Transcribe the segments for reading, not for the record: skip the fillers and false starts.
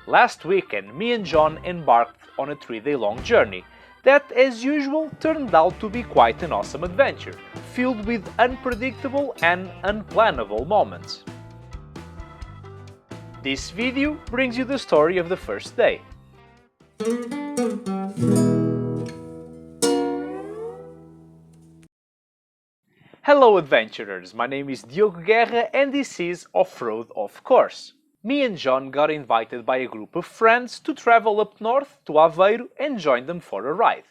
Last weekend, me and John embarked on a 3-day-long journey that, as usual, turned out to be quite an awesome adventure, filled with unpredictable and unplannable moments. This video brings you the story of the first day. Hello adventurers, my name is Diogo Guerra and this is OFFroad-OFFcourse. Me and John got invited by a group of friends to travel up north to Aveiro and join them for a ride.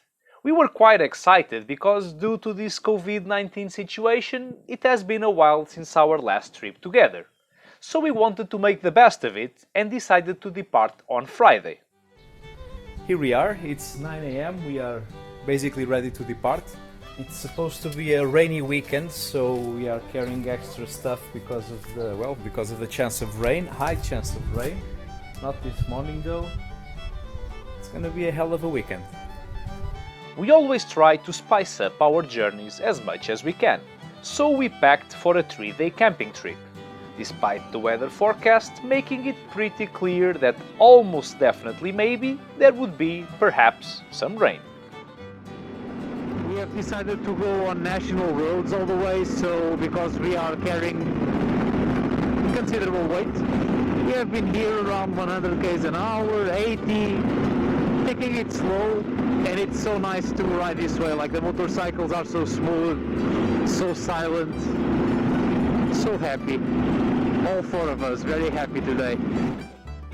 We were quite excited because due to this COVID-19 situation, it has been a while since our last trip together. So we wanted to make the best of it and decided to depart on Friday. Here we are, it's 9 AM, we are basically ready to depart. It's supposed to be a rainy weekend, so we are carrying extra stuff because of the chance of rain, high chance of rain. Not this morning though. It's gonna be a hell of a weekend. We always try to spice up our journeys as much as we can, so we packed for a 3-day camping trip, despite the weather forecast making it pretty clear that almost definitely maybe there would be perhaps some rain. We have decided to go on national roads all the way, so because we are carrying considerable weight. We have been here around 100 km an hour, 80, taking it slow, and it's so nice to ride this way. Like the motorcycles are so smooth, so silent, so happy. All four of us very happy today.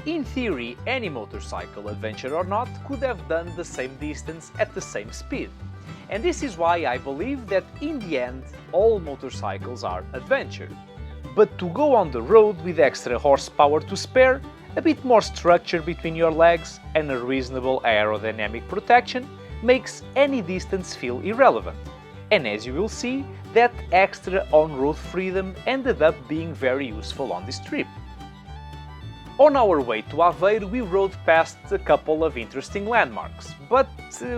In theory, any motorcycle, adventure or not, could have done the same distance at the same speed. And this is why I believe that in the end, all motorcycles are adventure. But to go on the road with extra horsepower to spare, a bit more structure between your legs and a reasonable aerodynamic protection makes any distance feel irrelevant. And as you will see, that extra on-road freedom ended up being very useful on this trip. On our way to Aveiro, we rode past a couple of interesting landmarks, but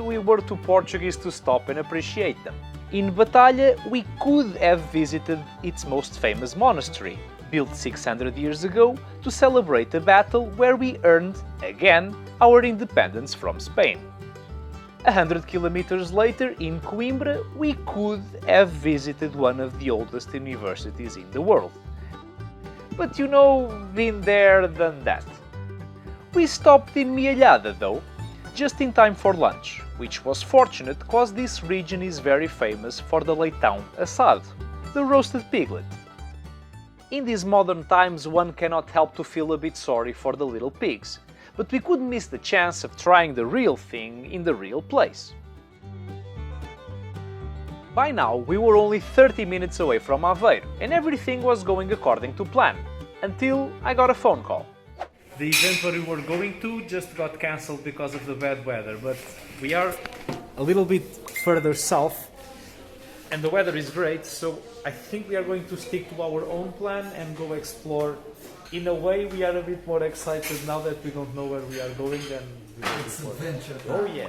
we were too Portuguese to stop and appreciate them. In Batalha, we could have visited its most famous monastery, built 600 years ago to celebrate a battle where we earned, again, our independence from Spain. 100 kilometers later, in Coimbra, we could have visited one of the oldest universities in the world. But you know, been there, done that. We stopped in Mielhada though, just in time for lunch, which was fortunate cause this region is very famous for the leitão assado, the roasted piglet. In these modern times one cannot help to feel a bit sorry for the little pigs, but we couldn't miss the chance of trying the real thing in the real place. By now, we were only 30 minutes away from Aveiro, and everything was going according to plan, until I got a phone call. The event where we were going to just got cancelled because of the bad weather, but we are a little bit further south and the weather is great, so I think we are going to stick to our own plan and go explore. In a way, we are a bit more excited now that we don't know where we are going than we were before. Oh yeah!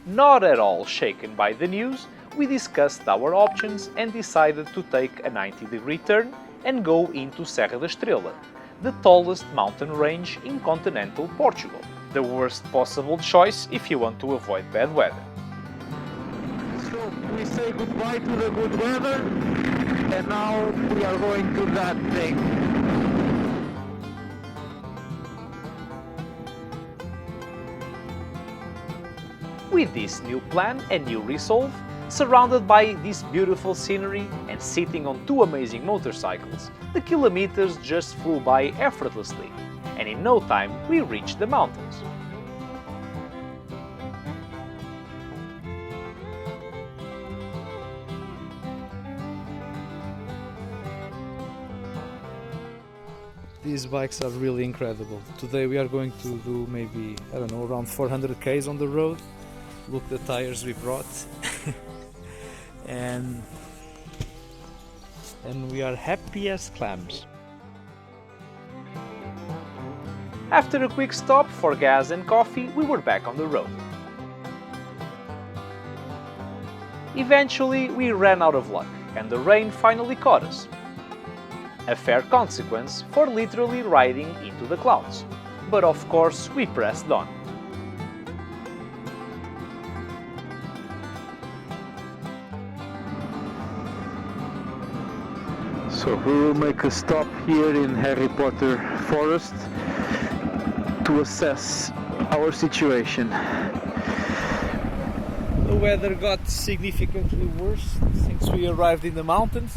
Not at all shaken by the news, we discussed our options and decided to take a 90-degree turn and go into Serra da Estrela, the tallest mountain range in continental Portugal. The worst possible choice if you want to avoid bad weather. So we say goodbye to the good weather, and now we are going to that thing. With this new plan and new resolve, surrounded by this beautiful scenery and sitting on two amazing motorcycles, the kilometers just flew by effortlessly, and in no time we reached the mountains. These bikes are really incredible. Today we are going to do maybe, I don't know, around 400 k's on the road. Look the tires we brought. and we are happy as clams. After a quick stop for gas and coffee, we were back on the road. Eventually, we ran out of luck, and the rain finally caught us. A fair consequence for literally riding into the clouds. but of course we pressed on. So we will make a stop here in Harry Potter Forest to assess our situation. The weather got significantly worse since we arrived in the mountains.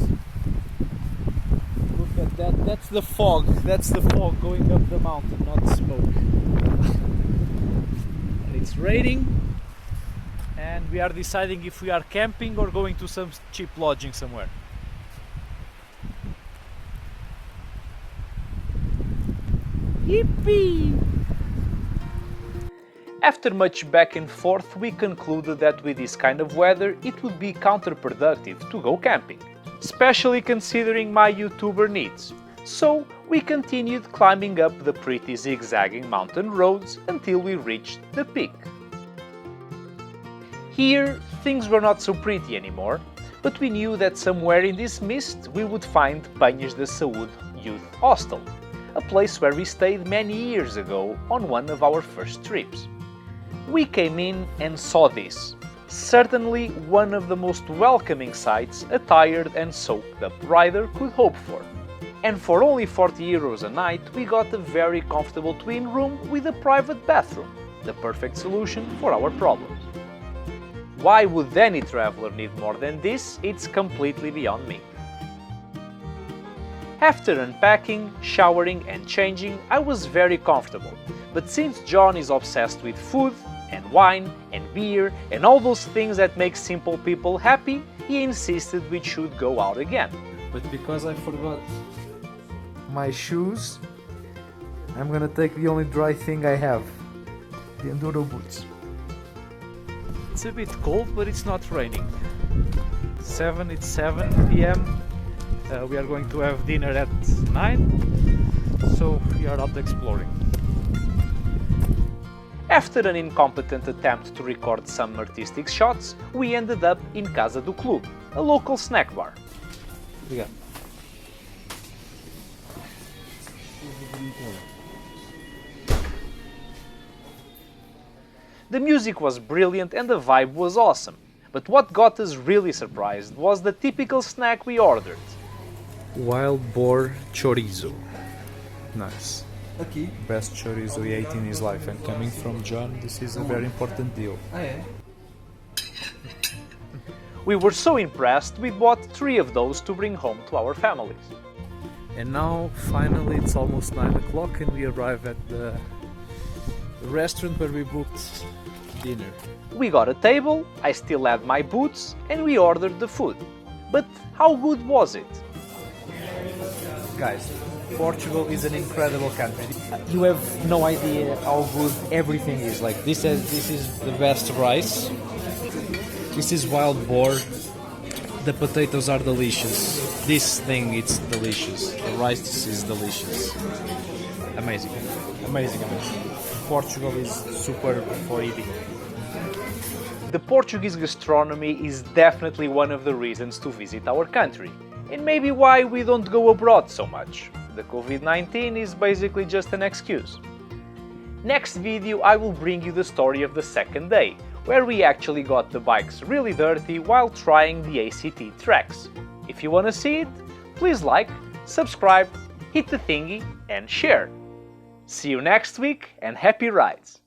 Look at that, that's the fog going up the mountain, not smoke. And it's raining, and we are deciding if we are camping or going to some cheap lodging somewhere. Yippee! After much back and forth, we concluded that with this kind of weather it would be counterproductive to go camping, especially considering my YouTuber needs. So we continued climbing up the pretty zigzagging mountain roads until we reached the peak. Here things were not so pretty anymore, but we knew that somewhere in this mist we would find Banhas da Saúde Youth Hostel, a place where we stayed many years ago on one of our first trips. We came in and saw this, certainly one of the most welcoming sights a tired and soaked up rider could hope for. And for only 40 euros a night we got a very comfortable twin room with a private bathroom, the perfect solution for our problems. Why would any traveler need more than this? It's completely beyond me. After unpacking, showering and changing, I was very comfortable, but since John is obsessed with food and wine and beer and all those things that make simple people happy, he insisted we should go out again. But because I forgot my shoes, I'm gonna take the only dry thing I have, the Enduro boots. It's a bit cold, but it's not raining. It's 7 p.m. We are going to have dinner at 9, so we are out exploring. After an incompetent attempt to record some artistic shots, we ended up in Casa do Clube, a local snack bar. Obrigado. The music was brilliant and the vibe was awesome, but what got us really surprised was the typical snack we ordered. Wild boar chorizo. Nice. Okay. Best chorizo he ate in his life, and coming from John, this is a very important deal. We were so impressed we bought 3 of those to bring home to our families. And now, finally, it's almost 9 o'clock and we arrive at the restaurant where we booked dinner. We got a table, I still had my boots, and we ordered the food. But how good was it? Guys, Portugal is an incredible country. You have no idea how good everything is. Like this is the best rice. This is wild boar. The potatoes are delicious. This thing, it's delicious. The rice is delicious. Amazing. Amazing, amazing. Portugal is superb for eating. The Portuguese gastronomy is definitely one of the reasons to visit our country, and maybe why we don't go abroad so much. The COVID-19 is basically just an excuse. Next video I will bring you the story of the second day, where we actually got the bikes really dirty while trying the ACT tracks. If you wanna see it, please like, subscribe, hit the thingy and share. See you next week and happy rides!